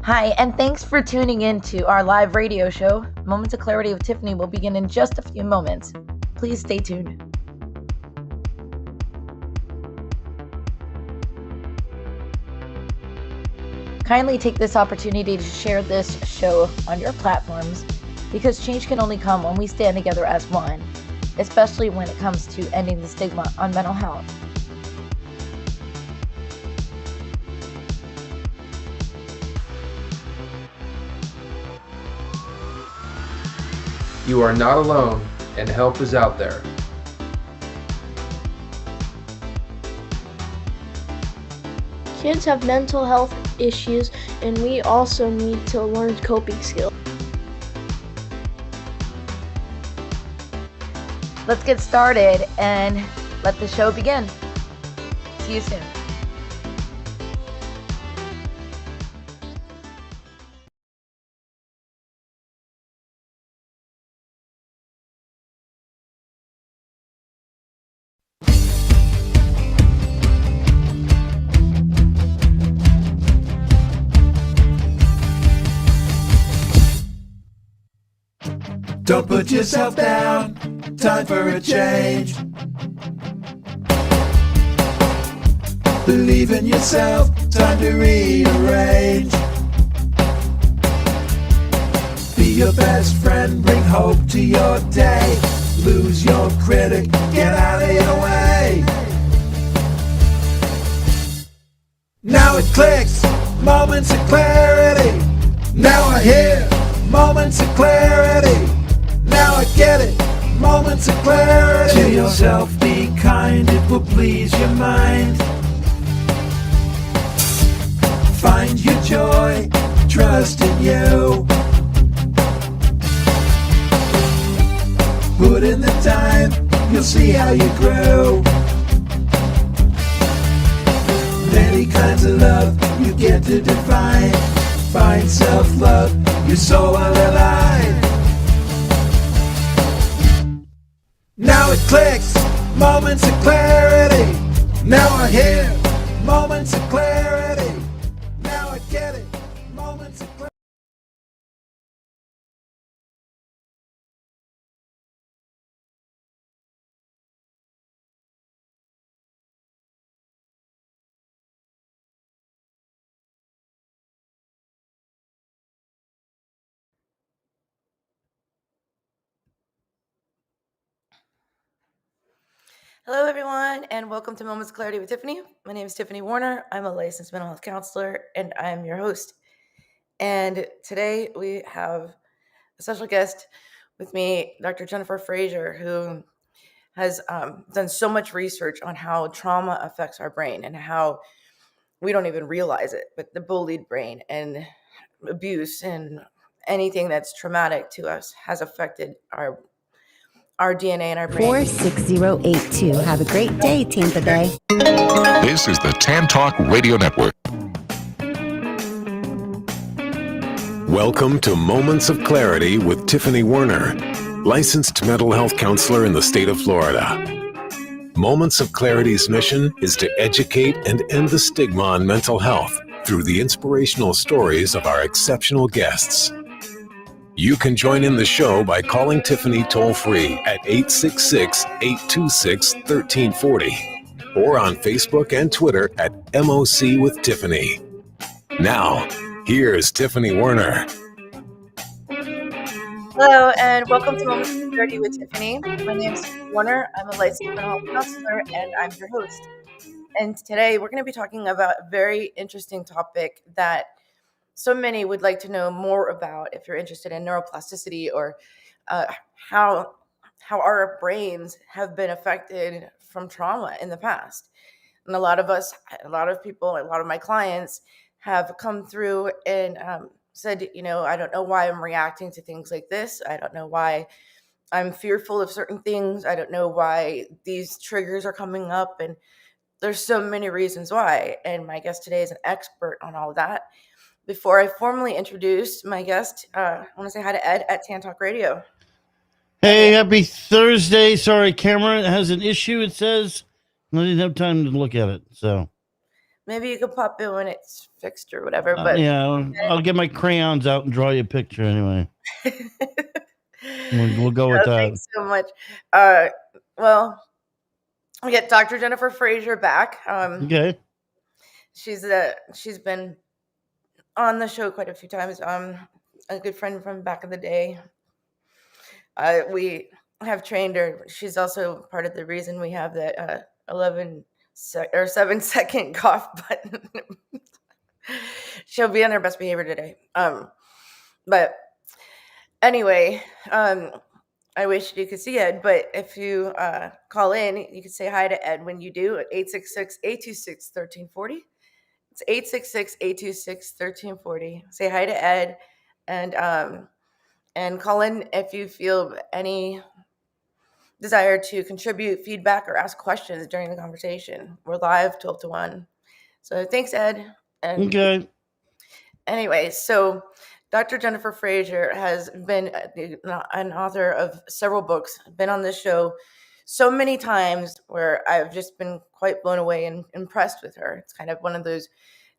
Hi, and thanks for tuning in to our live radio show. Moments of Clarity with Tiffany will begin in just a few moments. Please stay tuned. Kindly take this opportunity to share this show on your platforms because change can only come when we stand together as one, especially when it comes to ending the stigma on mental health. You are not alone, and help is out there. Kids have mental health issues, and we also need to learn coping skills. Let's get started and let the show begin. See you soon. Don't put yourself down, time for a change. Believe in yourself, time to rearrange. Be your best friend, bring hope to your day. Lose your critic, get out of your way. Now it clicks, moments of clarity. Now I hear moments of clarity. Now I get it, moments of clarity. To yourself be kind, it will please your mind. Find your joy, trust in you. Put in the time, you'll see how you grow. Many kinds of love you get to define. Find self-love, you're so alive. Now it clicks, moments of clarity. Now I hear moments of clarity. Now I get it, moments of clarity. Hello, everyone, and welcome to Moments of Clarity with Tiffany. My name is Tiffany Warner. I'm a licensed mental health counselor, and I'm your host. And today we have a special guest with me, Dr. Jennifer Frazier, who has done so much research on how trauma affects our brain and how we don't even realize it, but the bullied brain and abuse and anything that's traumatic to us has affected our DNA and our brain. 46082. Have a great day, Tampa Bay. This is the Tan Talk Radio Network. Welcome to Moments of Clarity with Tiffany Warner, licensed mental health counselor in the state of Florida. Moments of Clarity's mission is to educate and end the stigma on mental health through the inspirational stories of our exceptional guests. You can join in the show by calling Tiffany toll-free at 866-826-1340 or on Facebook and Twitter at MOC with Tiffany. Now, here's Tiffany Warner. Hello, and welcome to Moments of Clarity with Tiffany. My name is Tiffany Warner. I'm a licensed mental health counselor, and I'm your host. And today we're going to be talking about a very interesting topic that so many would like to know more about if you're interested in neuroplasticity or how our brains have been affected from trauma in the past. And a lot of people, a lot of my clients have come through and said, I don't know why I'm reacting to things like this. I don't know why I'm fearful of certain things. I don't know why these triggers are coming up. And there's so many reasons why. And my guest today is an expert on all of that. Before I formally introduce my guest, I want to say hi to Ed at Tan Talk Radio. Hey, happy Thursday. Sorry, camera has an issue, it says. I didn't have time to look at it, so. maybe you could pop in when it's fixed or whatever. But yeah, I'll get my crayons out and draw you a picture anyway. We'll go with that. Thanks so much. Well, we get Dr. Jennifer Frazier back. Okay. She's been on the show quite a few times. A good friend from back in the day. We have trained her. She's also part of the reason we have that 7-second cough button. She'll be on her best behavior today. But anyway, I wish you could see Ed, but if you call in, you can say hi to Ed when you do at 866-826-1340. It's 866-826-1340. Say hi to Ed, and call in if you feel any desire to contribute feedback or ask questions during the conversation. We're live 12 to 1. So thanks, Ed. And Okay. anyway, so Dr. Jennifer Frazier has been an author of several books, been on this show so many times where I've just been quite blown away and impressed with her. It's kind of one of those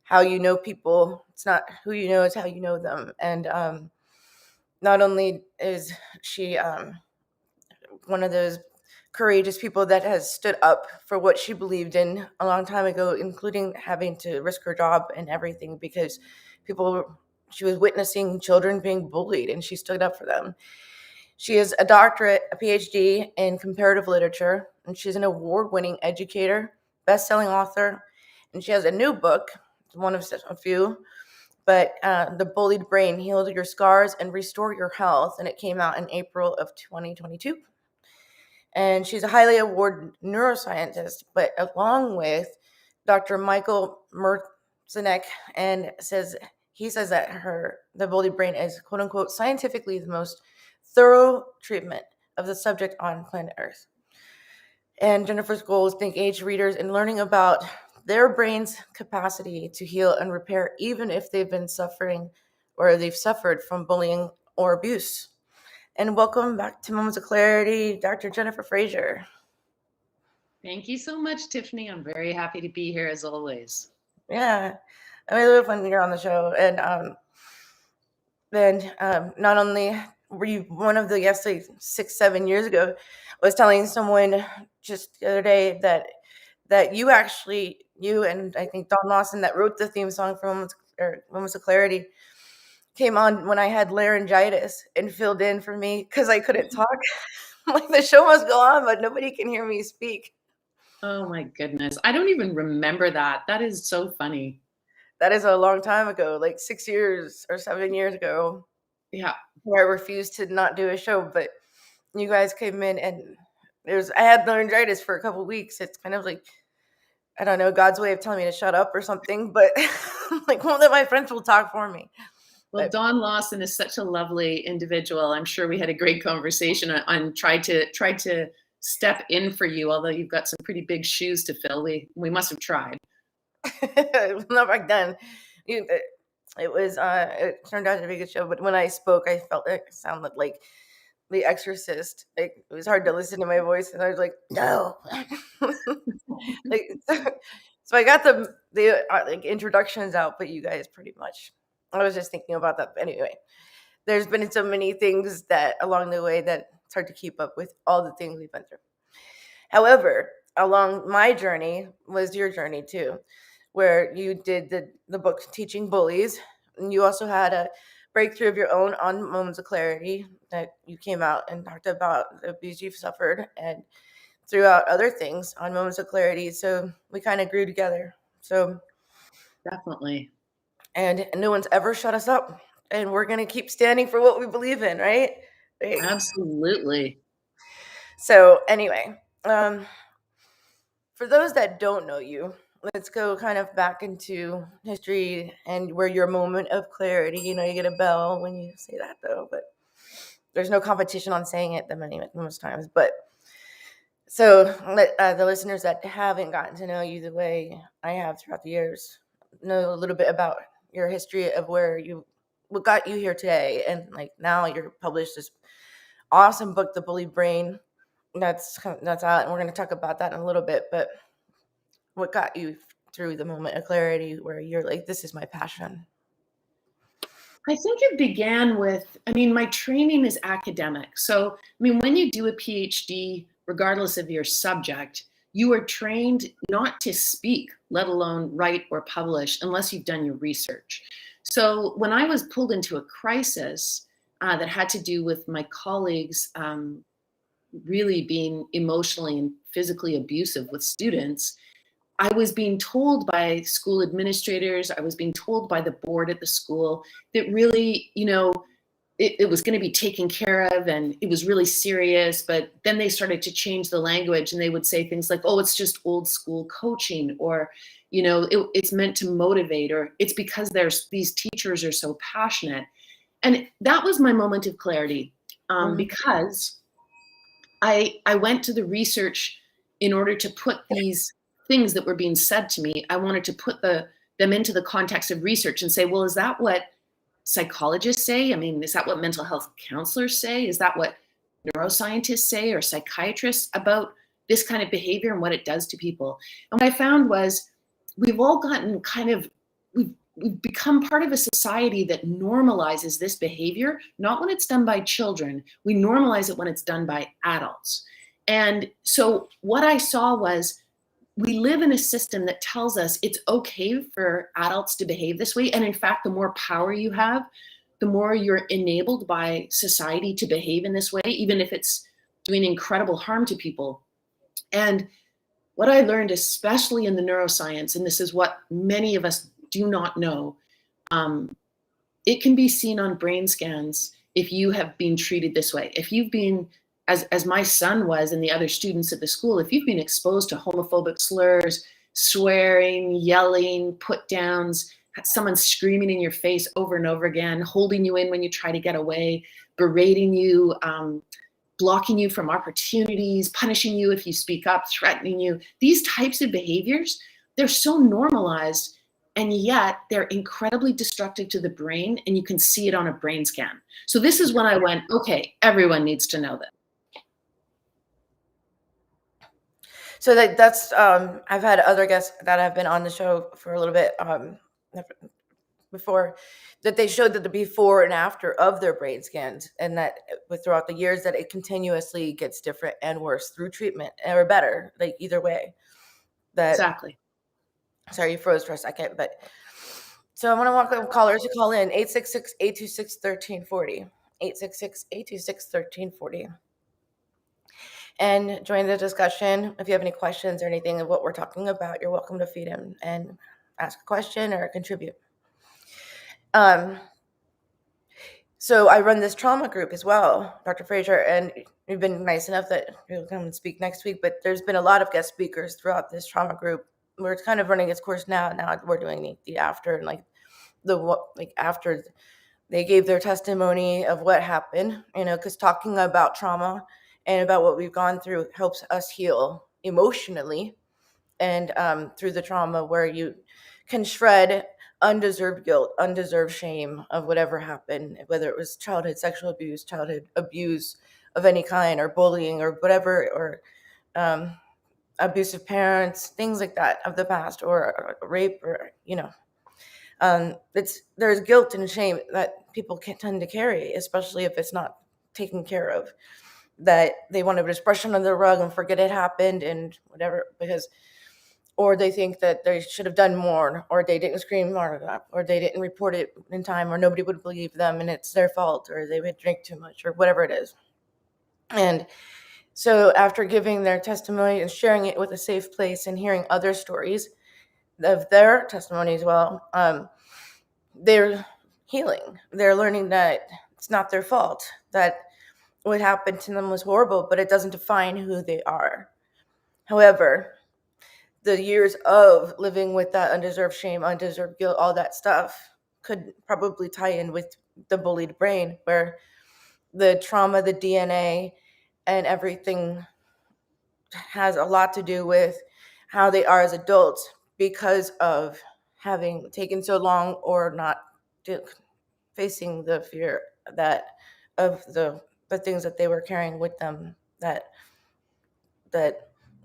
how you know people. It's not who you know, it's how you know them. And not only is she one of those courageous people that has stood up for what she believed in a long time ago, including having to risk her job and everything because she was witnessing children being bullied, and she stood up for them. She is a doctorate, a PhD in comparative literature, and she's an award-winning educator, best-selling author, and she has a new book, one of a few, but The Bullied Brain, Heal Your Scars and Restore Your Health, and it came out in April of 2022. And she's a highly awarded neuroscientist, but along with Dr. Michael Merzenich, and he says that the Bullied Brain is, quote unquote, scientifically the most thorough treatment of the subject on planet Earth. And Jennifer's goal is to engage readers in learning about their brain's capacity to heal and repair, even if they've been suffering or they've suffered from bullying or abuse. And welcome back to Moments of Clarity, Dr. Jennifer Frazier. Thank you so much, Tiffany. I'm very happy to be here as always. Yeah, I mean, it's fun when you're on the show. And then not only were you one of the guests like 6-7 years ago, I was telling someone just the other day that you and I think Don Lawson that wrote the theme song for Moments of Clarity came on when I had laryngitis and filled in for me because I couldn't talk. Like, the show must go on, but nobody can hear me speak. Oh my goodness. I don't even remember that. That is so funny. That is a long time ago, like 6 years or 7 years ago. Yeah. Where I refused to not do a show, but you guys came in and I had laryngitis for a couple weeks. It's kind of like, I don't know, God's way of telling me to shut up or something, but like, one of my friends will talk for me. Well, Don Lawson is such a lovely individual. I'm sure we had a great conversation and tried to step in for you, although you've got some pretty big shoes to fill. We must have tried. Not back then. It turned out to be a good show, but when I spoke, I felt it sounded like The Exorcist. It was hard to listen to my voice, and I was like, no. So I got the like introductions out, but you guys pretty much. I was just thinking about that. But anyway, there's been so many things that along the way that it's hard to keep up with all the things we've been through. However, along my journey was your journey too, where you did the book Teaching Bullies, and you also had a breakthrough of your own on Moments of Clarity that you came out and talked about the abuse you've suffered and throughout other things on Moments of Clarity. So we kind of grew together. So definitely. And no one's ever shut us up, and we're going to keep standing for what we believe in, right? Absolutely. So anyway, for those that don't know you, let's go kind of back into history and where your moment of clarity, you get a bell when you say that though, but there's no competition on saying it most times. But so let the listeners that haven't gotten to know you the way I have throughout the years know a little bit about your history of what got you here today. And like now you're published this awesome book, The Bullied Brain. That's out, and we're going to talk about that in a little bit. But what got you through the moment of clarity where you're like, this is my passion? I think it began with, my training is academic. So, when you do a PhD, regardless of your subject, you are trained not to speak, let alone write or publish, unless you've done your research. So, when I was pulled into a crisis that had to do with my colleagues really being emotionally and physically abusive with students, I was being told by school administrators, I was being told by the board at the school that really, it was going to be taken care of and it was really serious. But then they started to change the language and they would say things like, oh, it's just old school coaching, or, it's meant to motivate, or it's because these teachers are so passionate. And that was my moment of clarity, because I went to the research in order to put these things that were being said to me. I wanted to put them into the context of research and say, well, is that what psychologists say? Is that what mental health counselors say? Is that what neuroscientists say, or psychiatrists, about this kind of behavior and what it does to people? And what I found was we've all gotten we've become part of a society that normalizes this behavior, not when it's done by children. We normalize it when it's done by adults. And so what I saw was, we live in a system that tells us it's okay for adults to behave this way. And in fact, the more power you have, the more you're enabled by society to behave in this way, even if it's doing incredible harm to people. And what I learned, especially in the neuroscience, and this is what many of us do not know, it can be seen on brain scans if you have been treated this way. If you've been, as my son was and the other students at the school, if you've been exposed to homophobic slurs, swearing, yelling, put downs, someone screaming in your face over and over again, holding you in when you try to get away, berating you, blocking you from opportunities, punishing you if you speak up, threatening you, these types of behaviors, they're so normalized, and yet they're incredibly destructive to the brain, and you can see it on a brain scan. So this is when I went, okay, everyone needs to know that. So that's I've had other guests that have been on the show for a little bit before, that they showed that the before and after of their brain scans, and that throughout the years that it continuously gets different and worse through treatment, or better, like either way. That Exactly. Sorry, you froze for a second, but so I want to welcome callers to call in 866-826-1340, 866-826-1340. And join the discussion. If you have any questions or anything of what we're talking about, you're welcome to feed in and ask a question or contribute. So I run this trauma group as well, Dr. Fraser, and you've been nice enough that you'll come and speak next week, but there's been a lot of guest speakers throughout this trauma group. We're kind of running its course now. Now we're doing the after, and after they gave their testimony of what happened, because talking about trauma and about what we've gone through helps us heal emotionally, and through the trauma, where you can shred undeserved guilt, undeserved shame of whatever happened, whether it was childhood sexual abuse, childhood abuse of any kind, or bullying, or whatever, or abusive parents, things like that of the past, or rape, or there's guilt and shame that people can tend to carry, especially if it's not taken care of, that they want to just brush under the rug and forget it happened and whatever, or they think that they should have done more, or they didn't scream hard enough, or they didn't report it in time, or nobody would believe them and it's their fault, or they would drink too much, or whatever it is. And so after giving their testimony and sharing it with a safe place and hearing other stories of their testimony as well, they're healing. They're learning that it's not their fault, that what happened to them was horrible, but it doesn't define who they are. However, the years of living with that undeserved shame, undeserved guilt, all that stuff could probably tie in with the bullied brain, where the trauma, the DNA, and everything has a lot to do with how they are as adults, because of having taken so long, or not facing the fear of the things that they were carrying with them, that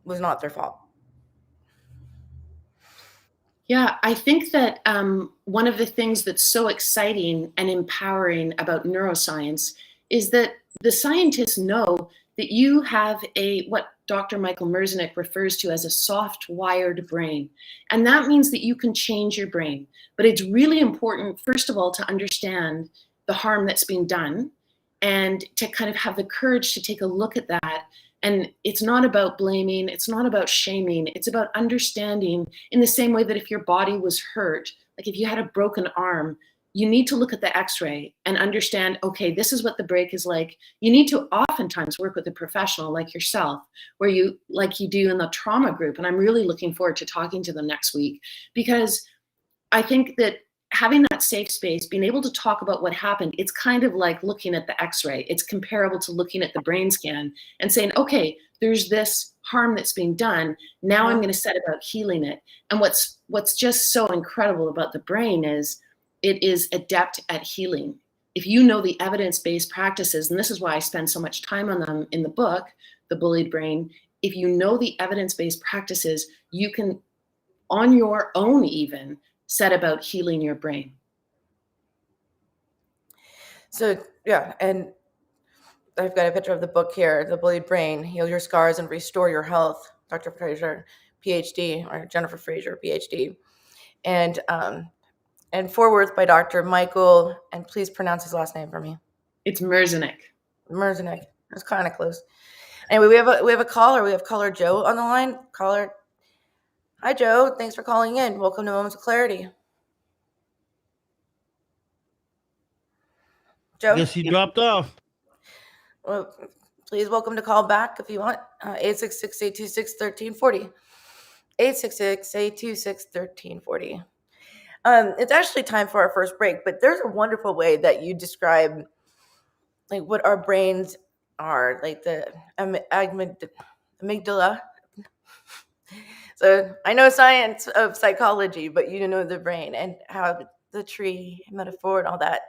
was not their fault. Yeah, I think that one of the things that's so exciting and empowering about neuroscience is that the scientists know that you have what Dr. Michael Merzenich refers to as a soft-wired brain. And that means that you can change your brain. But it's really important, first of all, to understand the harm that's being done and to kind of have the courage to take a look at that. And it's not about blaming, it's not about shaming, it's about understanding in the same way that if your body was hurt, like if you had a broken arm, you need to look at the x-ray and understand, okay, this is what the break is like. You need to oftentimes work with a professional like yourself, where you, like you do in the trauma group. And I'm really looking forward to talking to them next week, because I think that having that safe space, being able to talk about what happened, it's kind of like looking at the x-ray. It's comparable to looking at the brain scan and saying, okay, there's this harm that's being done. Now I'm going to set about healing it. And what's just so incredible about the brain is it is adept at healing. If you know the evidence-based practices, and this is why I spend so much time on them in the book, The Bullied Brain, if you know the evidence-based practices, you can, on your own even, set about healing your brain. So, yeah, and I've got a picture of the book here, The Bullied Brain, Heal Your Scars and Restore Your Health, Dr. Fraser, PhD, or Jennifer Fraser, PhD. And forewords by Dr. Michael, and please pronounce his last name for me. It's Merzenich. Merzenich. That's kind of close. Anyway, we have a caller. We have caller Joe on the line. Caller, hi Joe. Thanks for calling in. Welcome to Moments of Clarity. Joe? Guess he dropped off. Well, please welcome to call back if you want. 866-826-1340. 866-826-1340. It's actually time for our first break, but there's a wonderful way that you describe like what our brains are, like the amygdala. So I know science of psychology, but you know the brain and how the tree metaphor and all that.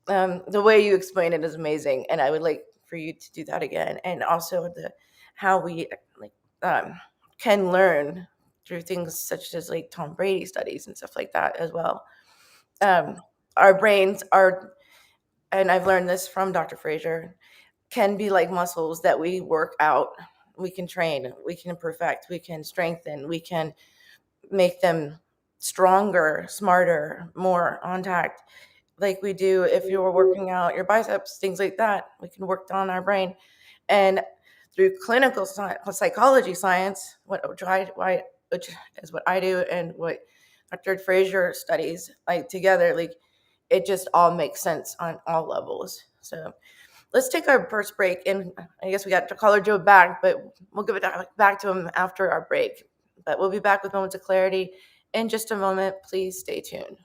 The way you explain it is amazing, and I would like for you to do that again. And also how we can learn through things such as like Tom Brady studies and stuff like that as well. Our brains are, and I've learned this from Dr. Fraser, can be like muscles that we work out. We can train, we can perfect, we can strengthen, we can make them stronger, smarter, more on tact. Like we do if you were working out your biceps, things like that. We can work on our brain. And through clinical psychology science, which is what I do and what Dr. Fraser studies, like together, like it just all makes sense on all levels. So let's take our first break. And I guess we got to caller Joe back, but we'll give it back to him after our break. But we'll be back with Moments of Clarity in just a moment. Please stay tuned.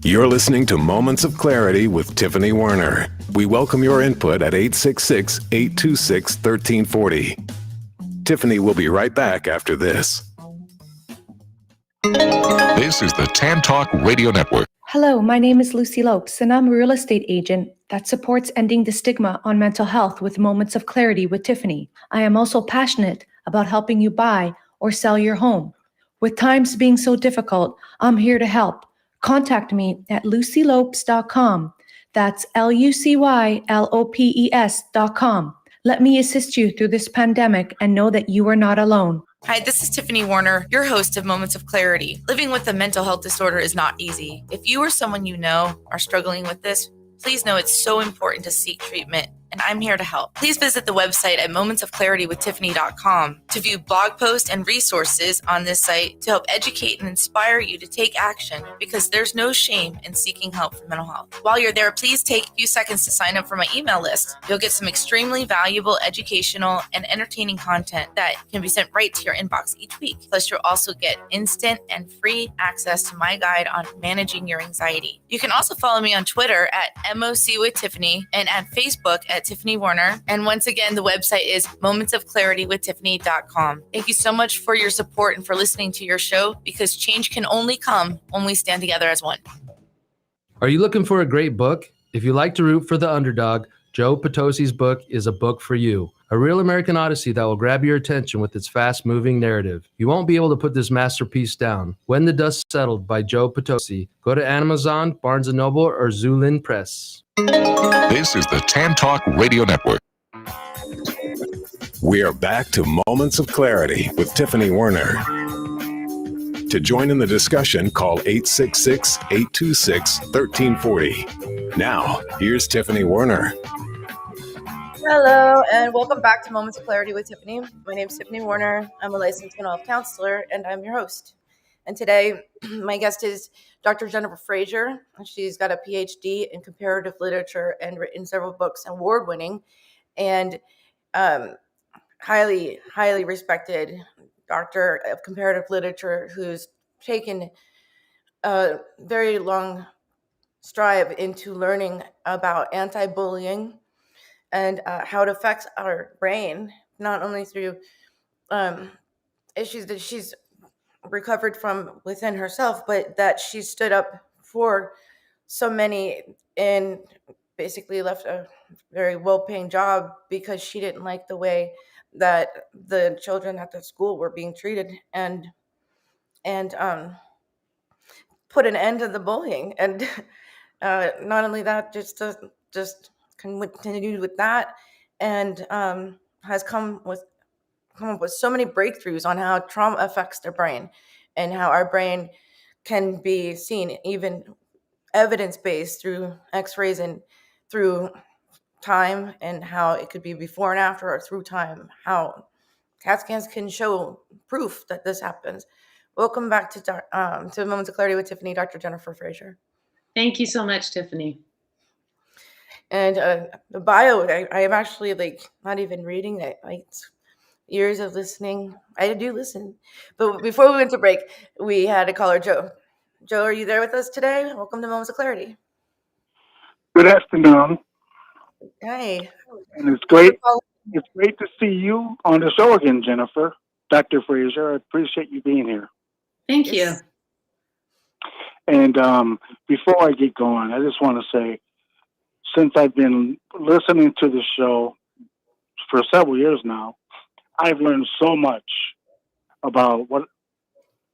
You're listening to Moments of Clarity with Tiffany Werner. We welcome your input at 866-826-1340. Tiffany will be right back after this. This is the Tan Talk Radio Network. Hello, my name is Lucy Lopes, and I'm a real estate agent that supports ending the stigma on mental health with Moments of Clarity with Tiffany. I am also passionate about helping you buy or sell your home. With times being so difficult, I'm here to help. Contact me at lucylopes.com. That's LUCYLOPES.com. Let me assist you through this pandemic and know that you are not alone. Hi, this is Tiffany Werner, your host of Moments of Clarity. Living with a mental health disorder is not easy. If you or someone you know are struggling with this, please know it's so important to seek treatment, and I'm here to help. Please visit the website at momentsofclaritywithtiffany.com to view blog posts and resources on this site to help educate and inspire you to take action, because there's no shame in seeking help for mental health. While you're there, please take a few seconds to sign up for my email list. You'll get some extremely valuable educational and entertaining content that can be sent right to your inbox each week. Plus, you'll also get instant and free access to my guide on managing your anxiety. You can also follow me on Twitter at MOC with Tiffany and at Facebook at Tiffany Werner. And once again, the website is momentsofclaritywithtiffany.com. Thank you so much for your support and for listening to your show, because change can only come when we stand together as one. Are you looking for a great book? If you like to root for the underdog, Joe Potosi's book is a book for you. A real American Odyssey that will grab your attention with its fast-moving narrative. You won't be able to put this masterpiece down. When the Dust Settled by Joe Potosi. Go to Amazon, Barnes & Noble, or Zulin Press. This is the Tan Talk Radio Network. We are back to Moments of Clarity with Tiffany Werner. To join in the discussion, call 866-826-1340. Now, here's Tiffany Werner. Hello, and welcome back to Moments of Clarity with Tiffany. My name is Tiffany Werner. I'm a licensed mental health counselor, and I'm your host. And today, my guest is Dr. Jennifer Frazier. She's got a PhD in comparative literature and written several books, award-winning, and highly, highly respected doctor of comparative literature who's taken a very long stride into learning about anti-bullying and how it affects our brain, not only through issues that she's recovered from within herself, but that she stood up for so many and basically left a very well-paying job because she didn't like the way that the children at the school were being treated, and put an end to the bullying. And not only that, just continued with that, and has come up with so many breakthroughs on how trauma affects the brain and how our brain can be seen, even evidence-based, through x-rays and through time, and how it could be before and after, or through time, how CAT scans can show proof that this happens. Welcome back to Moments of Clarity with Tiffany, Dr. Jennifer Frazier. Thank you so much, Tiffany. And the bio, I am actually not even reading it. Years of listening. I do listen. But before we went to break, we had a caller, Joe. Joe, are you there with us today? Welcome to Moments of Clarity. Good afternoon. Hi. And it's great to see you on the show again, Jennifer. Dr. Fraser, I appreciate you being here. Thank you. And before I get going, I just want to say, since I've been listening to the show for several years now, I've learned so much about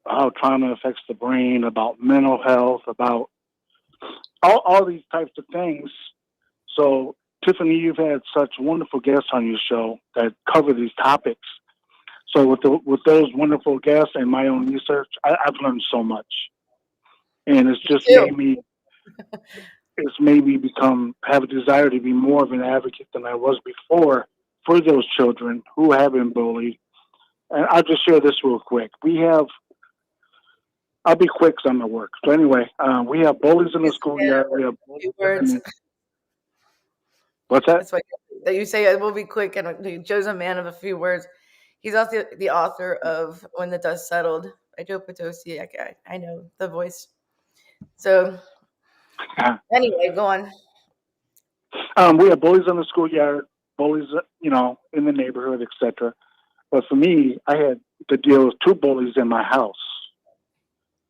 how trauma affects the brain, about mental health, about all these types of things. So, Tiffany, you've had such wonderful guests on your show that cover these topics. So with those wonderful guests and my own research, I've learned so much. And it's just made me have a desire to be more of an advocate than I was before for those children who have been bullied. And I'll just share this real quick. I'll be quick because I'm at work. So anyway, we have bullies in the schoolyard. We have bullies. What's that? That's why you say it will be quick. And Joe's a man of a few words. He's also the author of When the Dust Settled by Joe Potosi. I know the voice. So anyway, go on. We have bullies in the schoolyard, bullies, in the neighborhood, etc. But for me, I had to deal with two bullies in my house,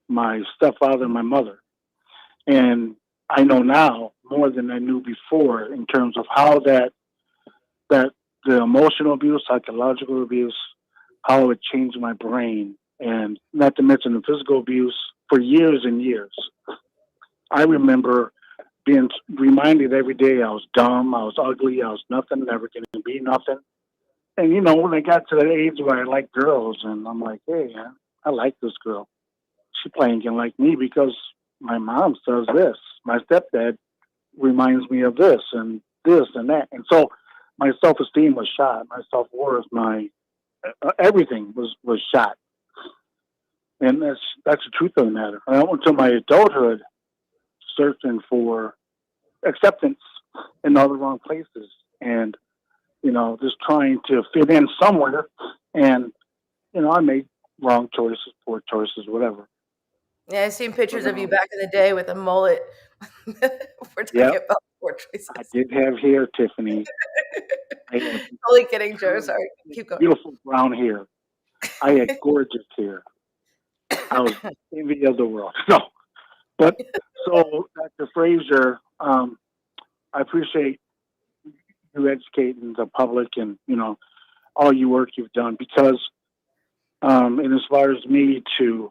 my stepfather and my mother. And I know now more than I knew before in terms of how that the emotional abuse, psychological abuse, how it changed my brain, and not to mention the physical abuse for years and years. I remember being reminded every day I was dumb, I was ugly, I was nothing, never going to be nothing. And, when I got to that age where I liked girls, and I'm like, hey, I like this girl. She playing can like me because my mom says this. My stepdad reminds me of this and that. And so my self-esteem was shot. My self-worth, my everything was shot. And that's the truth of the matter. And I went to my adulthood searching for acceptance in all the wrong places. And, just trying to fit in somewhere. And, I made wrong choices, poor choices, whatever. Yeah, I've seen pictures of you back in the day with a mullet. We're talking about poor choices. I did have hair, Tiffany. Totally kidding, Joe. Sorry. Keep going. Beautiful brown hair. I had gorgeous hair. I was envy of the world. No. But so, Dr. Fraser, I appreciate you educating the public and, all your work you've done, because it inspires me to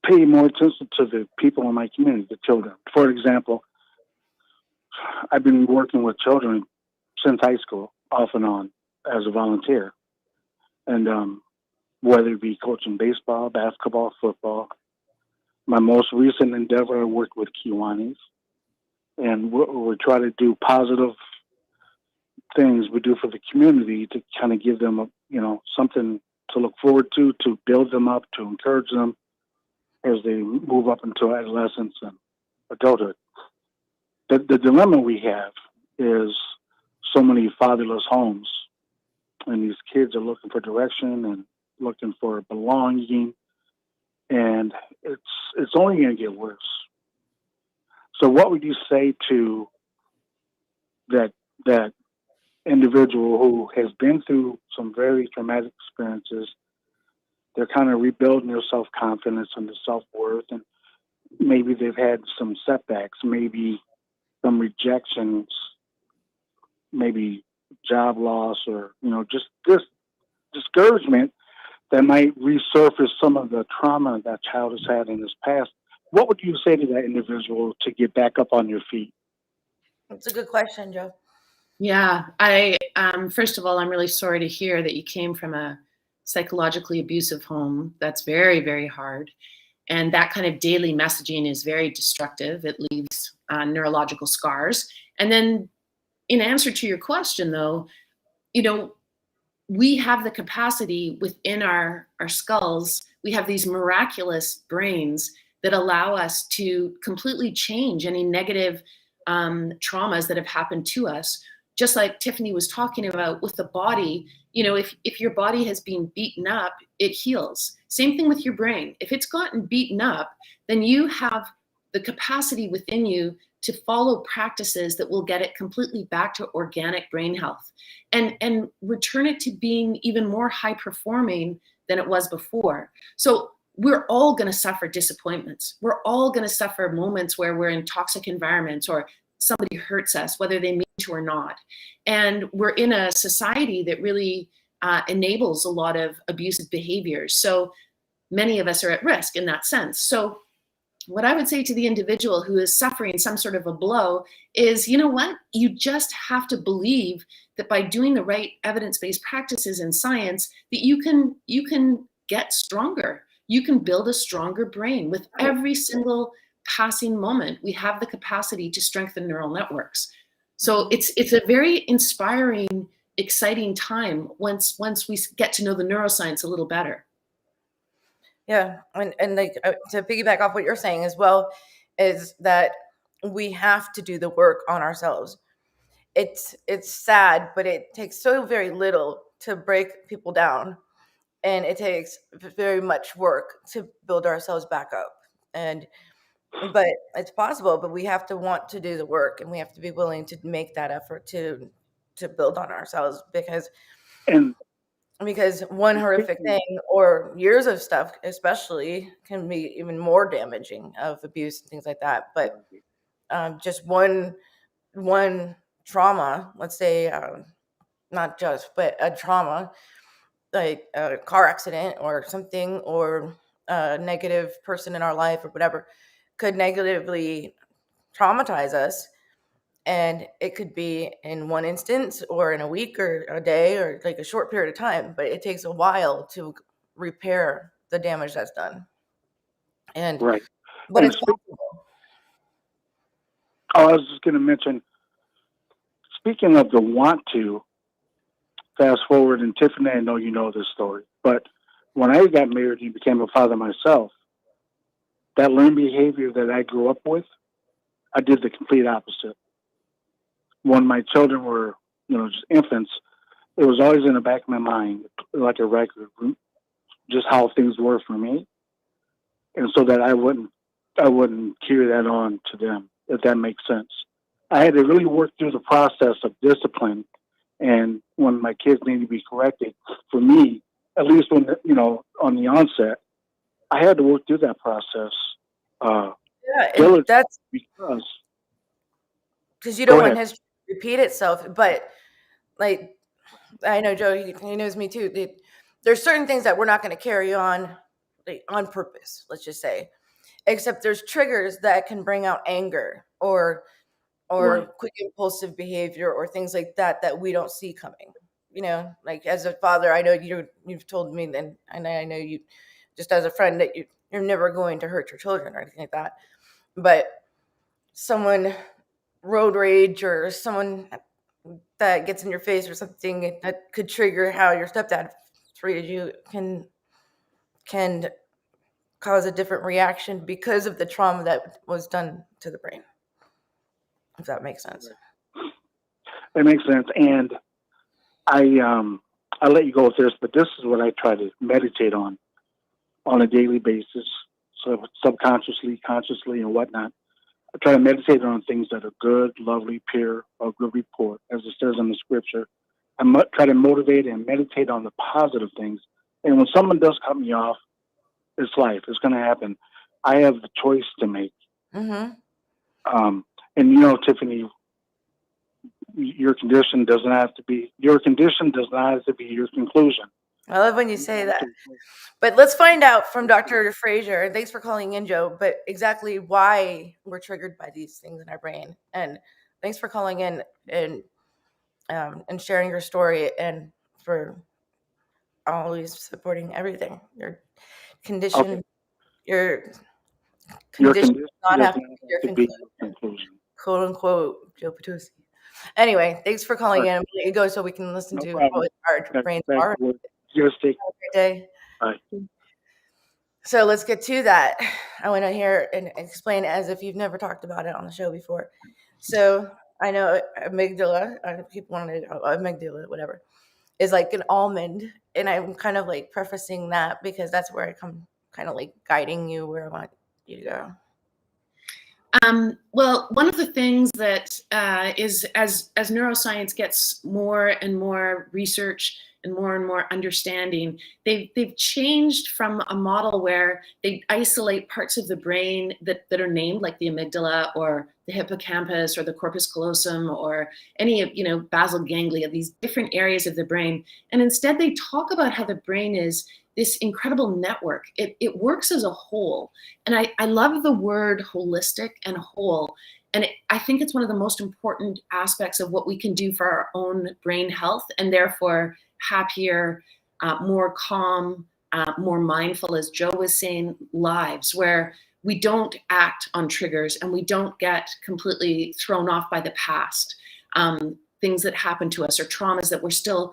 pay more attention to the people in my community, the children. For example, I've been working with children since high school, off and on, as a volunteer. And whether it be coaching baseball, basketball, football. My most recent endeavor, I worked with Kiwanis. And we try to do positive things we do for the community to kind of give them, something to look forward to build them up, to encourage them as they move up into adolescence and adulthood. The dilemma we have is so many fatherless homes, and these kids are looking for direction and looking for belonging, and it's only going to get worse. So what would you say to that individual who has been through some very traumatic experiences? They're kind of rebuilding their self-confidence and their self-worth, and maybe they've had some setbacks, maybe some rejections, maybe job loss, or just this discouragement that might resurface some of the trauma that child has had in his past. What would you say to that individual to get back up on your feet? That's a good question, Joe. Yeah, first of all, I'm really sorry to hear that you came from a psychologically abusive home. That's very, very hard. And that kind of daily messaging is very destructive. It leaves neurological scars. And then in answer to your question, though, we have the capacity within our skulls. We have these miraculous brains that allow us to completely change any negative traumas that have happened to us. Just like Tiffany was talking about with the body, if your body has been beaten up, it heals. Same thing with your brain. If it's gotten beaten up, then you have the capacity within you to follow practices that will get it completely back to organic brain health and return it to being even more high performing than it was before. So we're all going to suffer disappointments. We're all going to suffer moments where we're in toxic environments or somebody hurts us, whether they mean to or not. And we're in a society that really enables a lot of abusive behaviors. So many of us are at risk in that sense. So what I would say to the individual who is suffering some sort of a blow is, you know what? You just have to believe that by doing the right evidence-based practices in science, that you can get stronger. You can build a stronger brain. With every single passing moment, we have the capacity to strengthen neural networks. So it's a very inspiring, exciting time once we get to know the neuroscience a little better. Yeah, and like to piggyback off what you're saying as well, is that we have to do the work on ourselves. It's sad, but it takes so very little to break people down, and it takes very much work to build ourselves back up. But it's possible, but we have to want to do the work, and we have to be willing to make that effort to build on ourselves, because one horrific thing or years of stuff especially can be even more damaging of abuse and things like that. But just one trauma, let's say, not just, but a trauma, like a car accident or something, or a negative person in our life or whatever, could negatively traumatize us. And it could be in one instance or in a week or a day or like a short period of time, but it takes a while to repair the damage that's done. And right. But and it's possible. I was just going to mention, speaking of the want to, fast forward, and Tiffany, I know you know this story, but when I got married and became a father myself, that learned behavior that I grew up with, I did the complete opposite. When my children were, just infants, it was always in the back of my mind, like a record, just how things were for me, and so that I wouldn't carry that on to them, if that makes sense. I had to really work through the process of discipline, and when my kids needed to be corrected, for me, at least when on the onset, I had to work through that process. That's because you don't want repeat itself. But like, I know Joe, he knows me too. There's certain things that we're not going to carry on, like, on purpose, let's just say, except there's triggers that can bring out anger or Right. quick impulsive behavior or things like that that we don't see coming. Like, as a father, I know you've told me, and I know you, just as a friend, that you're never going to hurt your children or anything like that. But someone road rage or someone that gets in your face or something that could trigger how your stepdad treated you can cause a different reaction because of the trauma that was done to the brain. If that makes sense. That makes sense. And I'll let you go with this, but this is what I try to meditate on a daily basis, so subconsciously, consciously, and whatnot. I try to meditate on things that are good, lovely, pure, or good report, as it says in the scripture. I try to motivate and meditate on the positive things. And when someone does cut me off, it's life. It's going to happen. I have the choice to make. Mm-hmm. And Tiffany, your condition does not have to be your conclusion. I love when you say that. But let's find out from Dr. Fraser, and thanks for calling in, Joe, but exactly why we're triggered by these things in our brain. And thanks for calling in and sharing your story, and for always supporting everything. Your condition, Okay. Your Your condition condition does not does have to not be your have to be your conclusion. quote unquote, Joe Patuzzi. Anyway, thanks for calling in. I'm going to let you go so we can listen No to problem. what our brains Back are. to work. Just take Have a great day. Bye. So let's get to that. I want to hear and explain it as if you've never talked about it on the show before. So I know amygdala, people want to know amygdala, whatever, is like an almond. And I'm kind of like prefacing that because that's where I come kind of like guiding you where I want you to go. Well, one of the things that is as neuroscience gets more and more research and more understanding, they've changed from a model where they isolate parts of the brain that are named, like the amygdala or the hippocampus or the corpus callosum or any of basal ganglia, these different areas of the brain, and instead they talk about how the brain is this incredible network. It works as a whole. And I love the word holistic and whole. And I think it's one of the most important aspects of what we can do for our own brain health, and therefore happier, more calm, more mindful, as Joe was saying, lives where we don't act on triggers and we don't get completely thrown off by the past. Things that happen to us or traumas that we're still,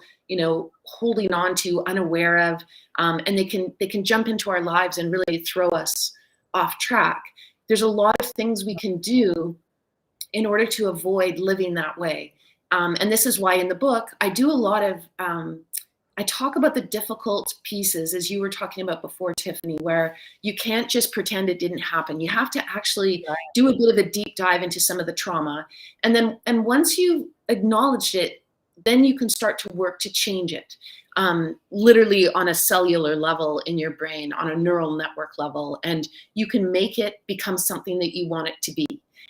holding on to, unaware of, and they can jump into our lives and really throw us off track. There's a lot of things we can do in order to avoid living that way. And this is why in the book, I do a lot of, I talk about the difficult pieces, as you were talking about before, Tiffany, where you can't just pretend it didn't happen. You have to actually do a bit of a deep dive into some of the trauma. And once you've acknowledged it, then you can start to work to change it, literally on a cellular level in your brain, on a neural network level, and you can make it become something that you want it to be.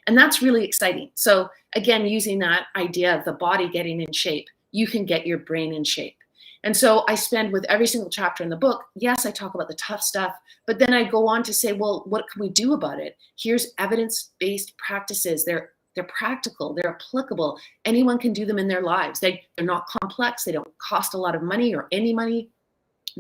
And that's really exciting. So again, using that idea of the body getting in shape, you can get your brain in shape. And so I spend with every single chapter in the book, yes, I talk about the tough stuff, but then I go on to say, well, what can we do about it? Here's evidence-based practices. They're practical, they're applicable. Anyone can do them in their lives. They're not complex, they don't cost a lot of money or any money.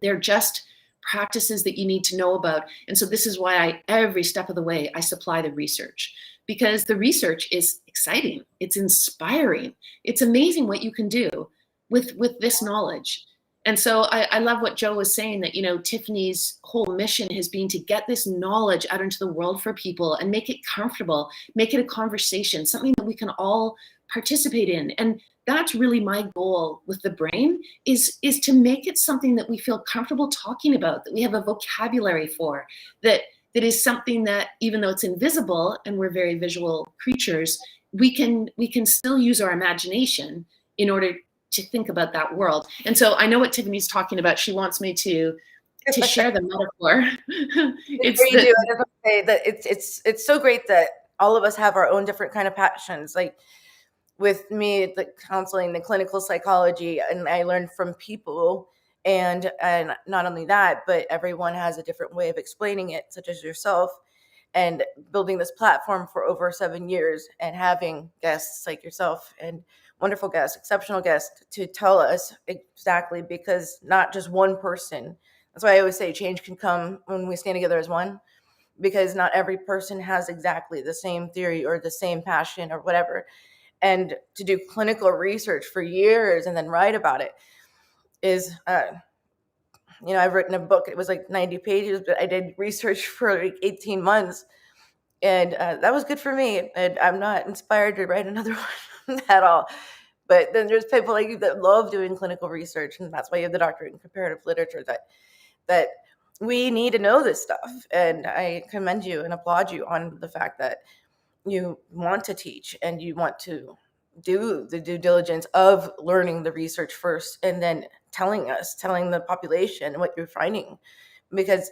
They're just practices that you need to know about. And so this is why every step of the way, I supply the research, because the research is exciting. It's inspiring. It's amazing what you can do with this knowledge. And so I love what Joe was saying, that, Tiffany's whole mission has been to get this knowledge out into the world for people and make it comfortable, make it a conversation, something that we can all participate in. And that's really my goal with the brain is to make it something that we feel comfortable talking about, that we have a vocabulary for, that is something that, even though it's invisible and we're very visual creatures, we can still use our imagination in order to think about that world. And so I know what Tiffany's talking about. She wants me to share the metaphor. It's so great that all of us have our own different kind of passions. Like with me, the counseling, the clinical psychology, and I learned from people. And not only that, but everyone has a different way of explaining it, such as yourself, and building this platform for over 7 years and having guests like yourself and wonderful guests, exceptional guests to tell us exactly, because not just one person. That's why I always say change can come when we stand together as one, because not every person has exactly the same theory or the same passion or whatever. And to do clinical research for years and then write about it is, I've written a book. It was like 90 pages, but I did research for like 18 months. And that was good for me. And I'm not inspired to write another one at all. But then there's people like you that love doing clinical research. And that's why you have the doctorate in comparative literature, that we need to know this stuff. And I commend you and applaud you on the fact that you want to teach and you want to do the due diligence of learning the research first and then telling the population what you're finding, because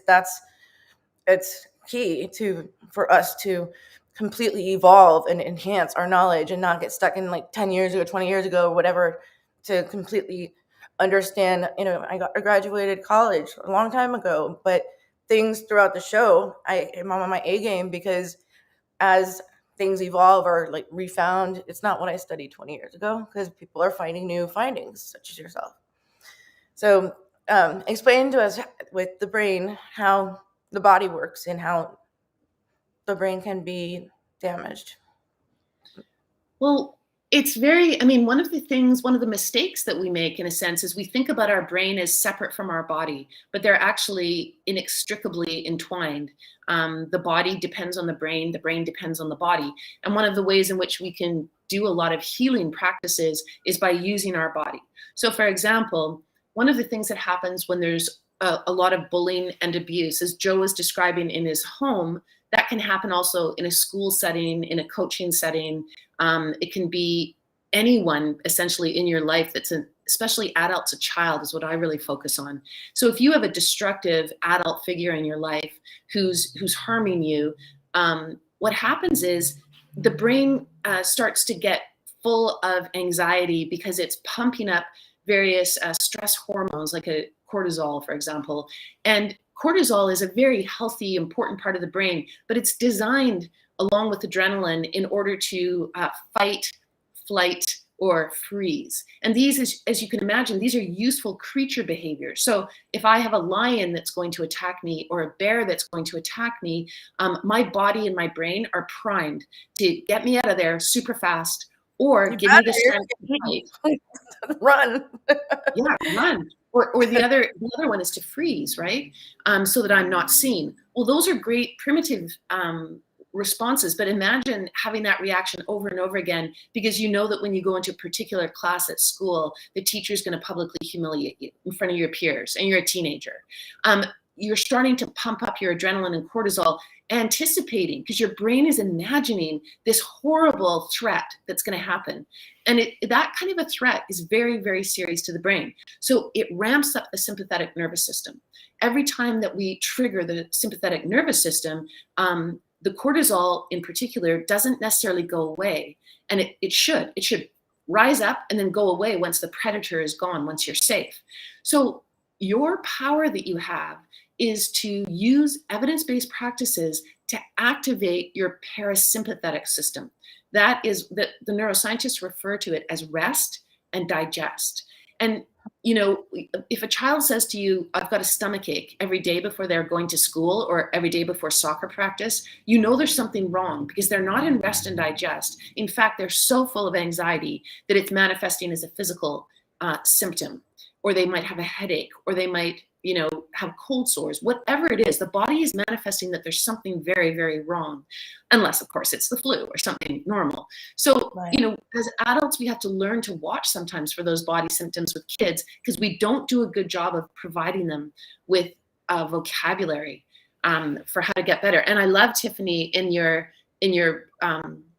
it's key for us to completely evolve and enhance our knowledge and not get stuck in like 10 years ago, 20 years ago, whatever, to completely understand. I graduated college a long time ago, but things throughout the show, I am on my A game, because as things evolve or like refound, it's not what I studied 20 years ago, because people are finding new findings, such as yourself. So explain to us with the brain how the body works and how the brain can be damaged. Well, it's one of the mistakes that we make, in a sense, is we think about our brain as separate from our body, but they're actually inextricably entwined. The body depends on the brain depends on the body. And one of the ways in which we can do a lot of healing practices is by using our body. So, for example, one of the things that happens when there's a lot of bullying and abuse, as Joe was describing in his home, that can happen also in a school setting, in a coaching setting. It can be anyone essentially in your life especially adult to child is what I really focus on. So if you have a destructive adult figure in your life who's harming you, what happens is the brain starts to get full of anxiety because it's pumping up various stress hormones, like a cortisol, for example. And cortisol is a very healthy, important part of the brain, but it's designed along with adrenaline in order to fight, flight, or freeze. And these, as you can imagine, these are useful creature behaviors. So if I have a lion that's going to attack me or a bear that's going to attack me, my body and my brain are primed to get me out of there super fast, or give me the strength to fight. Run. Yeah, run. Or the other one is to freeze, right? So that I'm not seen. Well, those are great primitive responses, but imagine having that reaction over and over again, because you know that when you go into a particular class at school, the teacher is going to publicly humiliate you in front of your peers, and you're a teenager. You're starting to pump up your adrenaline and cortisol, anticipating, because your brain is imagining this horrible threat that's going to happen. And that kind of a threat is very, very serious to the brain. So it ramps up the sympathetic nervous system. Every time that we trigger the sympathetic nervous system, the cortisol in particular doesn't necessarily go away. And it should rise up and then go away once the predator is gone, once you're safe. So your power that you have is to use evidence-based practices to activate your parasympathetic system. That is, the neuroscientists refer to it as rest and digest. And if a child says to you, I've got a stomach ache every day before they're going to school or every day before soccer practice, you know there's something wrong, because they're not in rest and digest. In fact, they're so full of anxiety that it's manifesting as a physical symptom, or they might have a headache, or they might have cold sores. Whatever it is, the body is manifesting that there's something very, very wrong, unless of course it's the flu or something normal. So, Right. As adults, we have to learn to watch sometimes for those body symptoms with kids, because we don't do a good job of providing them with vocabulary for how to get better. And I love, Tiffany, in your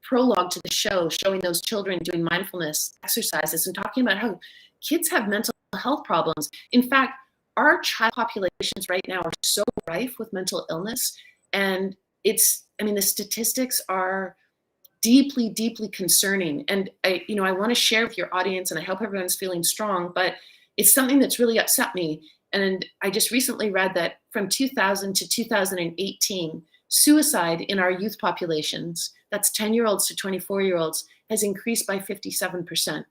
prologue to the show, showing those children doing mindfulness exercises and talking about how kids have mental health problems. In fact, our child populations right now are so rife with mental illness, and the statistics are deeply, deeply concerning. And I want to share with your audience, and I hope everyone's feeling strong, but it's something that's really upset me. And I just recently read that from 2000 to 2018, suicide in our youth populations, that's 10-year-olds to 24-year-olds, has increased by 57%.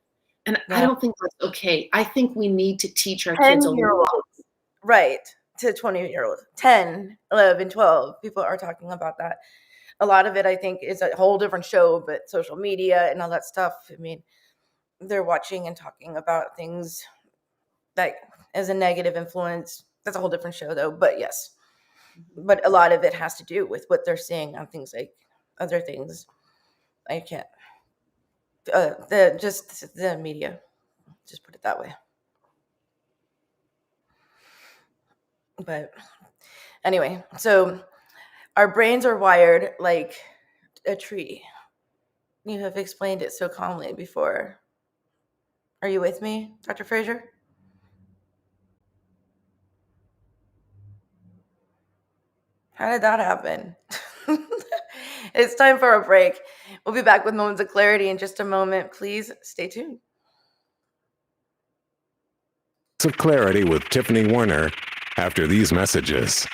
And I don't think that's okay. I think we need to teach our kids a lot. 10-year-olds, right, to 20-year-olds, 10, 11, 12. People are talking about that. A lot of it, I think, is a whole different show, but social media and all that stuff. I mean, they're watching and talking about things like as a negative influence. That's a whole different show, though. But yes, but a lot of it has to do with what they're seeing on things like other things. I can't. The media, just put it that way. But anyway, so our brains are wired like a tree. You have explained it so calmly before. Are you with me, Dr. Fraser? How did that happen? It's time for a break. We'll be back with Moments of Clarity in just a moment. Please stay tuned. Moments of Clarity with Tiffany Warner after these messages.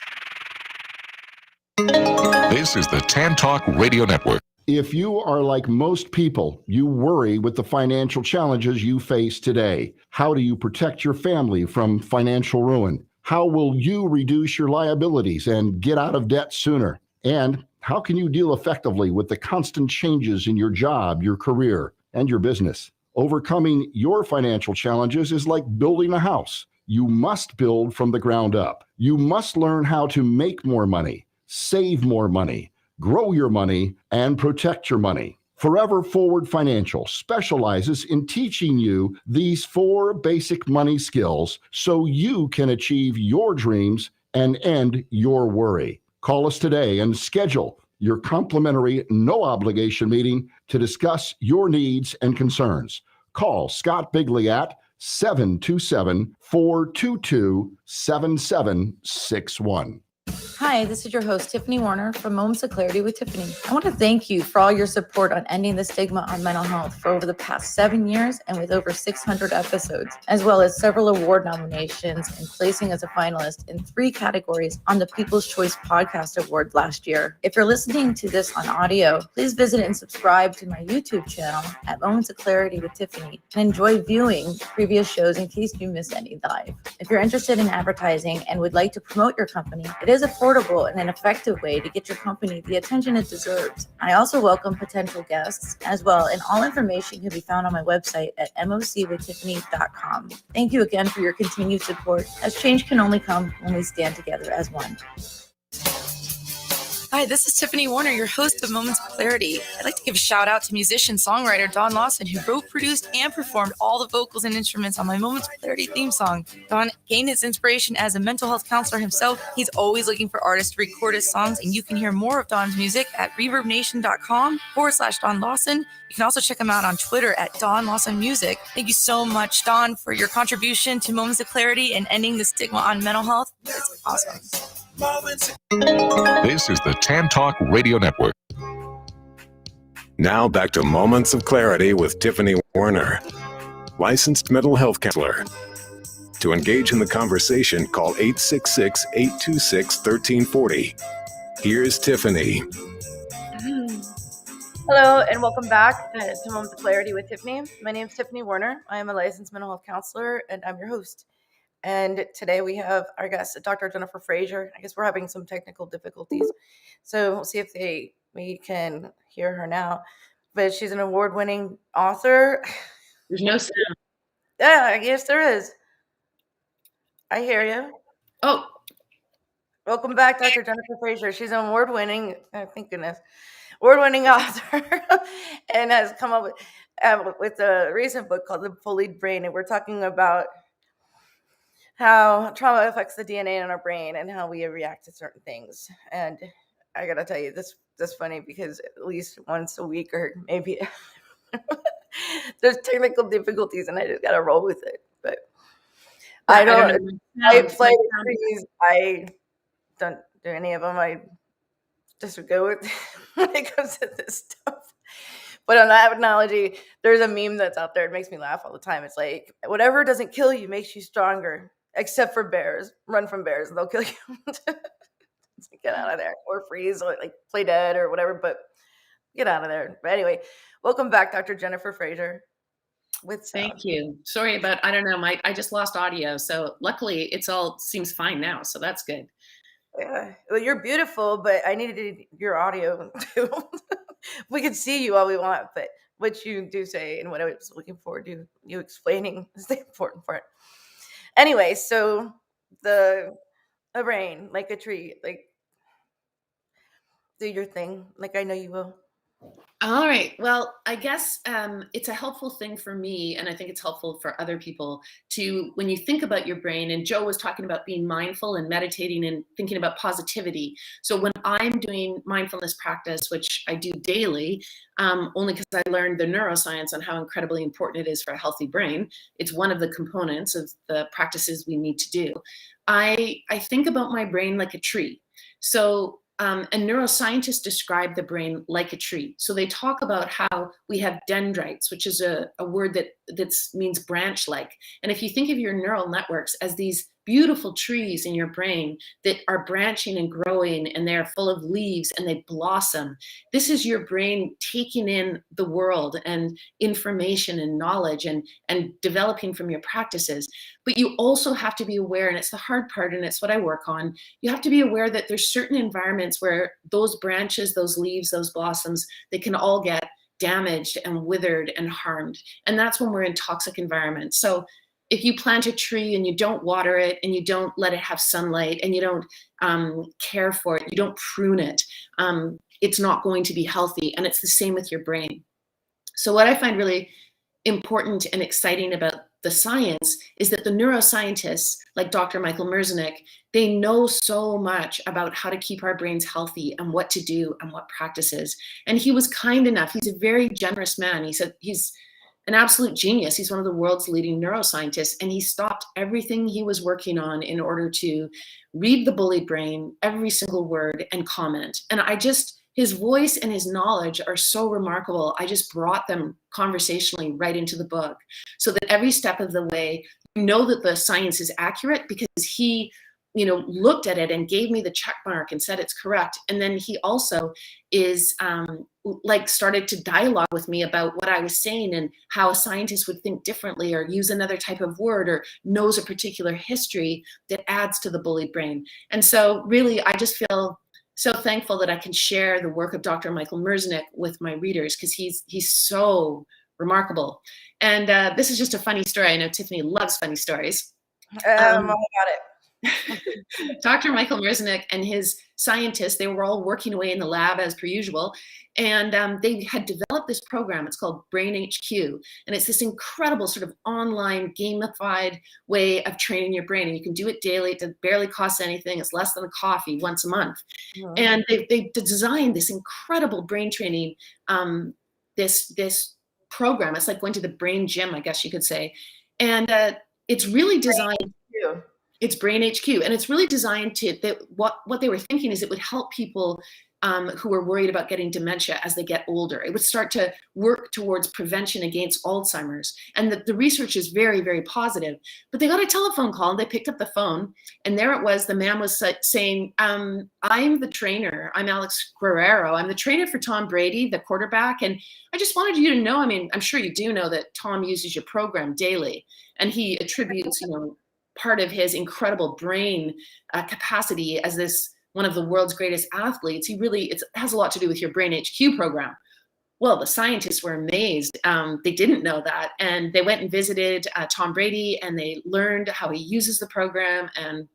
This is the Tan Talk Radio Network. If you are like most people, you worry with the financial challenges you face today. How do you protect your family from financial ruin? How will you reduce your liabilities and get out of debt sooner? And how can you deal effectively with the constant changes in your job, your career, and your business? Overcoming your financial challenges is like building a house. You must build from the ground up. You must learn how to make more money, save more money, grow your money, and protect your money. Forever Forward Financial specializes in teaching you these 4 basic money skills so you can achieve your dreams and end your worry. Call us today and schedule your complimentary, no-obligation meeting to discuss your needs and concerns. Call Scott Bigley at 727-422-7761. Hi, this is your host, Tiffany Warner from Moments of Clarity with Tiffany. I want to thank you for all your support on ending the stigma on mental health for over the past 7 years and with over 600 episodes, as well as several award nominations and placing as a finalist in 3 categories on the People's Choice Podcast Award last year. If you're listening to this on audio, please visit and subscribe to my YouTube channel at Moments of Clarity with Tiffany and enjoy viewing previous shows in case you missed any live. If you're interested in advertising and would like to promote your company, it is affordable and an effective way to get your company the attention it deserves. I also welcome potential guests as well, and all information can be found on my website at mocwithtiffany.com. Thank you again for your continued support, as change can only come when we stand together as one. Hi, this is Tiffany Warner, your host of Moments of Clarity. I'd like to give a shout out to musician-songwriter Don Lawson, who wrote, produced, and performed all the vocals and instruments on my Moments of Clarity theme song. Don gained his inspiration as a mental health counselor himself. He's always looking for artists to record his songs, and you can hear more of Don's music at reverbnation.com/Don Lawson. You can also check him out on Twitter at Don Lawson Music. Thank you so much, Don, for your contribution to Moments of Clarity and ending the stigma on mental health. It's awesome. This is the Tan Talk Radio Network. Now back to Moments of Clarity with Tiffany Warner, licensed mental health counselor. To engage in the conversation, call 866-826-1340. Here's Tiffany. Hello, and welcome back to Moments of Clarity with Tiffany. My name is Tiffany Warner. I am a licensed mental health counselor, and I'm your host. And today we have our guest, Dr. Jennifer Frazier. I guess we're having some technical difficulties, so we'll see if we can hear her now. But she's an award-winning author. There's no sound. Yeah, I guess there is. I hear you. Oh. Welcome back, Dr. Jennifer Frazier. She's an award-winning, thank goodness, award-winning author and has come up with a recent book called The Bullied Brain. And we're talking about how trauma affects the DNA in our brain and how we react to certain things. And I gotta tell you, this funny because at least once a week or maybe there's technical difficulties and I just gotta roll with it. But I don't do any of them. I just go with when it comes to this stuff. But on that analogy, there's a meme that's out there. It makes me laugh all the time. It's like, whatever doesn't kill you makes you stronger, except for bears. Run from bears, they'll kill you. Get out of there, or freeze, or like play dead, or whatever. But get out of there. But anyway, welcome back, Dr. Jennifer Fraser. With sound. Thank you. Sorry about, I don't know, I just lost audio. So luckily it's all seems fine now. So that's good. Yeah. Well, you're beautiful, but I needed your audio too. We can see you all we want, but what you do say and what I was looking forward to you explaining is the important part. Anyway, so a brain, like a tree, like do your thing, like I know you will. All right. Well, I guess it's a helpful thing for me, and I think it's helpful for other people to, when you think about your brain, and Joe was talking about being mindful and meditating and thinking about positivity. So when I'm doing mindfulness practice, which I do daily, only because I learned the neuroscience on how incredibly important it is for a healthy brain, it's one of the components of the practices we need to do. I think about my brain like a tree. So and neuroscientists describe the brain like a tree. So they talk about how we have dendrites, which is a word that means branch-like. And if you think of your neural networks as these beautiful trees in your brain that are branching and growing, and they're full of leaves and they blossom, this is your brain taking in the world and information and knowledge and developing from your practices. But you also have to be aware, and it's the hard part, and it's what I work on, you have to be aware that there's certain environments where those branches, those leaves, those blossoms, they can all get damaged and withered and harmed. And that's when we're in toxic environments. So if you plant a tree and you don't water it and you don't let it have sunlight and you don't care for it, you don't prune it, it's not going to be healthy. And it's the same with your brain. So what I find really important and exciting about the science is that the neuroscientists like Dr. Michael Merzenich, they know so much about how to keep our brains healthy and what to do and what practices. And he was kind enough, he's a very generous man. He said he's an absolute genius. He's one of the world's leading neuroscientists, and he stopped everything he was working on in order to read the Bullied Brain, every single word, and comment. And his voice and his knowledge are so remarkable. I just brought them conversationally right into the book so that every step of the way, you know that the science is accurate because he, looked at it and gave me the check mark and said it's correct. And then he also is started to dialogue with me about what I was saying and how a scientist would think differently or use another type of word or knows a particular history that adds to the Bullied Brain. And so really, I just feel so thankful that I can share the work of Dr. Michael Merzenich with my readers because he's so remarkable. And this is just a funny story. I know Tiffany loves funny stories. All about it. Dr. Michael Merzenich and his scientists, they were all working away in the lab as per usual. And they had developed this program. It's called Brain HQ. And it's this incredible sort of online gamified way of training your brain. And you can do it daily. It barely costs anything. It's less than a coffee once a month. Mm-hmm. And they designed this incredible brain training, this program. It's like going to the brain gym, I guess you could say. And it's really designed. It's Brain HQ, and it's really designed what they were thinking is it would help people who were worried about getting dementia as they get older. It would start to work towards prevention against Alzheimer's. And the research is very, very positive. But they got a telephone call, and they picked up the phone, and there it was. The man was saying, I'm the trainer. I'm Alex Guerrero. I'm the trainer for Tom Brady, the quarterback. And I just wanted you to know, I mean, I'm sure you do know that Tom uses your program daily. And he attributes, part of his incredible brain capacity as this one of the world's greatest athletes. It has a lot to do with your Brain HQ program. Well, the scientists were amazed. They didn't know that. And they went and visited Tom Brady, and they learned how he uses the program. And,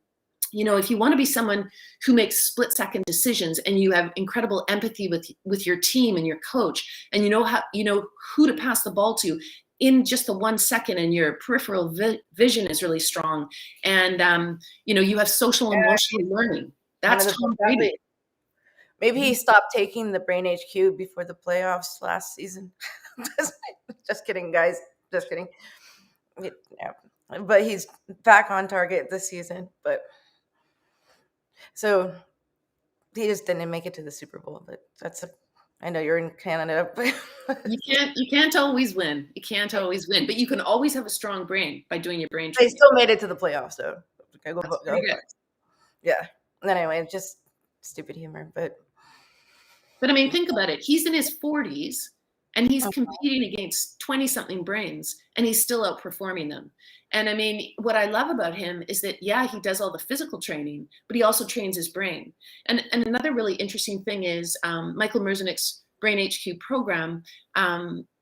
if you want to be someone who makes split-second decisions and you have incredible empathy with your team and your coach, and who to pass the ball to, in just the 1 second, and your peripheral vision is really strong, and you have social emotional learning. That's Tom Brady. Maybe he stopped taking the Brain HQ before the playoffs last season. Just kidding, guys. Just kidding. Yeah. But he's back on target this season. But so he just didn't make it to the Super Bowl. But I know you're in Canada, but You can't always win. You can't always win, but you can always have a strong brain by doing your brain they training. still made it to the playoffs, though. Okay, That's pretty good. Yeah. Anyway, just stupid humor, but I mean, think about it. He's in his 40s and he's competing against 20-something brains, and he's still outperforming them. And I mean, what I love about him is that, yeah, he does all the physical training, but he also trains his brain. And another really interesting thing is Michael Merzenich's Brain HQ program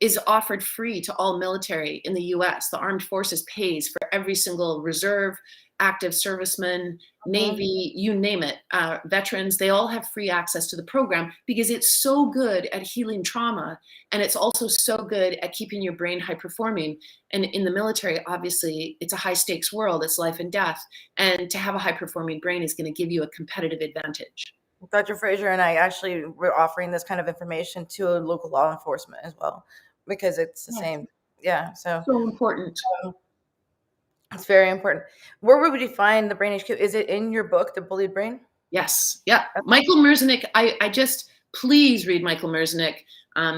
is offered free to all military in the US. The Armed Forces pays for every single reserve, active serviceman, Navy, you name it, veterans, they all have free access to the program because it's so good at healing trauma. And it's also so good at keeping your brain high performing. And in the military, obviously, it's a high stakes world, it's life and death. And to have a high performing brain is going to give you a competitive advantage. Dr. Fraser and I actually were offering this kind of information to local law enforcement as well, because it's the same. Yeah. So important. It's very important. Where would we find the Brain HQ? Is it in your book, The Bullied Brain? Yes. Yeah. Michael Merzenich, I just, please read Michael Merzenich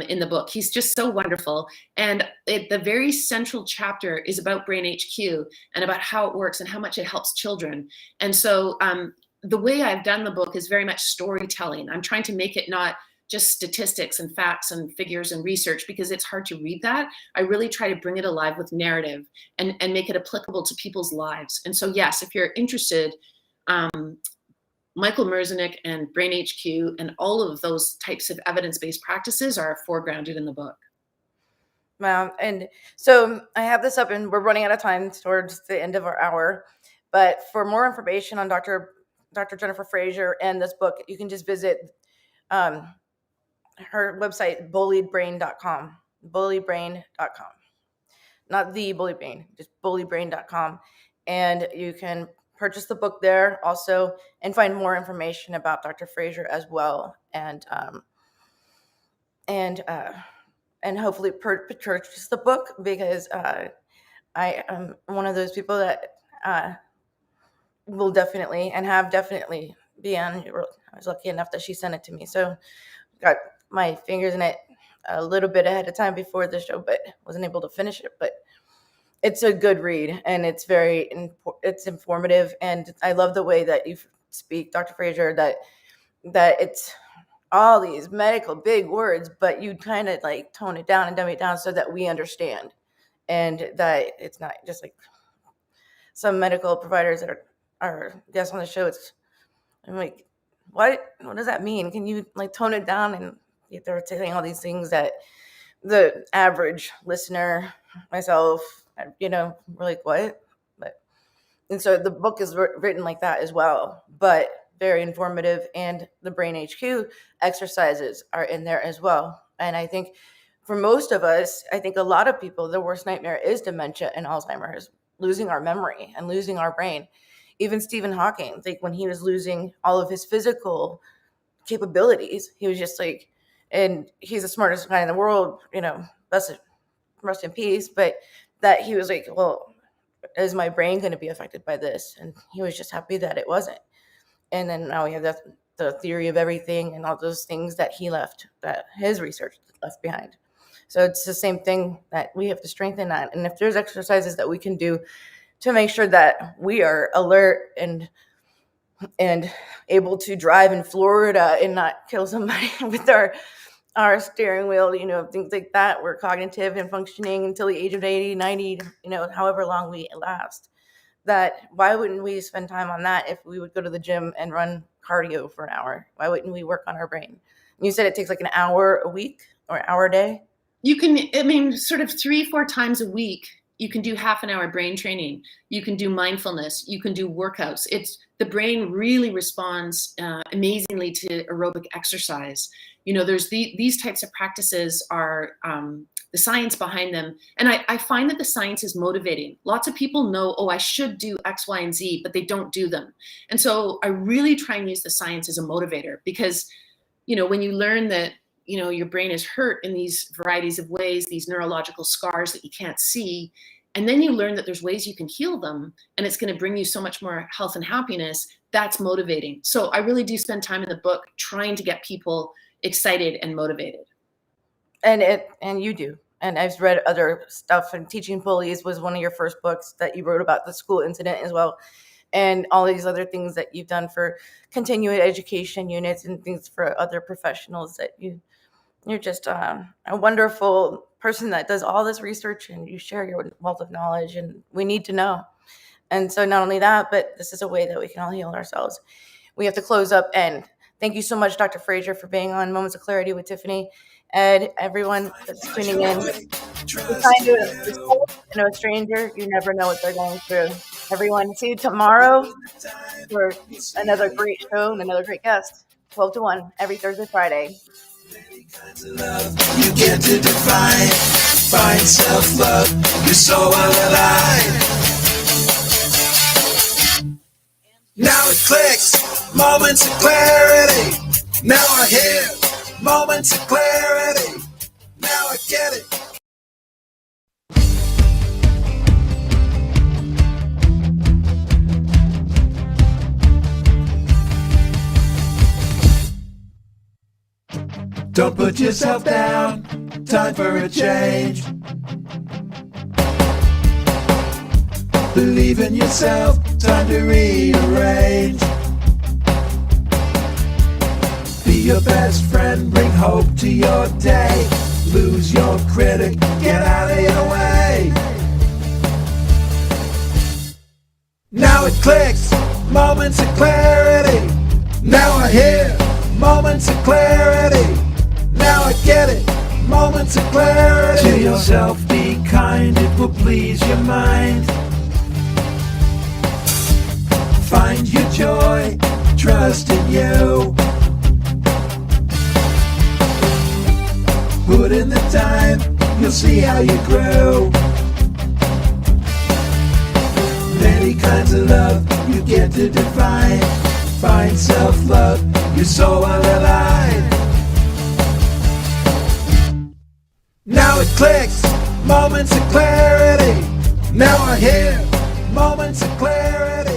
in the book. He's just so wonderful. And the very central chapter is about Brain HQ and about how it works and how much it helps children. And so the way I've done the book is very much storytelling. I'm trying to make it not just statistics and facts and figures and research, because it's hard to read that. I really try to bring it alive with narrative and make it applicable to people's lives. And so, yes, if you're interested, Michael Merzenich and Brain HQ and all of those types of evidence-based practices are foregrounded in the book. Wow. And so I have this up and we're running out of time towards the end of our hour. But for more information on Dr. Jennifer Fraser and this book, you can just visit her website, bulliedbrain.com. Bulliedbrain.com. Not the Bullied Brain, just bulliedbrain.com. And you can purchase the book there also and find more information about Dr. Fraser as well. And hopefully purchase the book, because I am one of those people that will definitely and have definitely be on. I was lucky enough that she sent it to me, so got my fingers in it a little bit ahead of time before the show, but wasn't able to finish it. But it's a good read, and it's it's informative, and I love the way that you speak, Dr. Fraser, that it's all these medical big words, but you kind of like tone it down and dumb it down so that we understand, and that it's not just like some medical providers that are guests on the show. I'm like, what does that mean? Can you like tone it down? And they're saying all these things that the average listener, myself, we're like, what? And so the book is written like that as well, but very informative. And the Brain HQ exercises are in there as well. And I think for most of us, I think a lot of people, the worst nightmare is dementia and Alzheimer's, losing our memory and losing our brain. Even Stephen Hawking, like when he was losing all of his physical capabilities, he was just like, and he's the smartest guy in the world, rest in peace. But that he was like, well, is my brain going to be affected by this? And he was just happy that it wasn't. And then now we have the theory of everything and all those things that he left, that his research left behind. So it's the same thing that we have to strengthen that. And if there's exercises that we can do to make sure that we are alert and able to drive in Florida and not kill somebody with our steering wheel, things like that. We're cognitive and functioning until the age of 80, 90, however long we last. That why wouldn't we spend time on that if we would go to the gym and run cardio for an hour? Why wouldn't we work on our brain? You said it takes like an hour a week or an hour a day? You can, sort of 3-4 times a week, you can do half an hour brain training. You can do mindfulness. You can do workouts. The brain really responds amazingly to aerobic exercise. There's these types of practices are the science behind them. And I find that the science is motivating. Lots of people know, I should do X, Y, and Z, but they don't do them. And so I really try and use the science as a motivator, because, when you learn that, your brain is hurt in these varieties of ways, these neurological scars that you can't see, and then you learn that there's ways you can heal them, and it's going to bring you so much more health and happiness, that's motivating. So I really do spend time in the book trying to get people excited and motivated. And you do. And I've read other stuff, and Teaching Bullies was one of your first books that you wrote about the school incident as well. And all these other things that you've done for continuing education units and things for other professionals, that you're just a wonderful person that does all this research, and you share your wealth of knowledge, and we need to know. And so not only that, but this is a way that we can all heal ourselves. We have to close up, and thank you so much, Dr. Frazier, for being on Moments of Clarity with Tiffany. And everyone that's tuning in, be kind to yourself and a stranger. You never know what they're going through. Everyone, see you tomorrow for another great show and another great guest. 12 to 1 every Thursday, Friday. You get to define, find self-love, you're so alive. Now it clicks, moments of clarity. Now I hear moments of clarity. Now I get it. Don't put yourself down, time for a change. Believe in yourself, time to rearrange. Be your best friend, bring hope to your day. Lose your critic, get out of your way. Now it clicks, moments of clarity. Now I hear moments of clarity. Now I get it, moments of clarity. To yourself be kind, it will please your mind. Find your joy, trust in you. Put in the time, you'll see how you grow. Many kinds of love you get to define. Find self-love, you're so alive. Now it clicks, moments of clarity. Now I hear moments of clarity.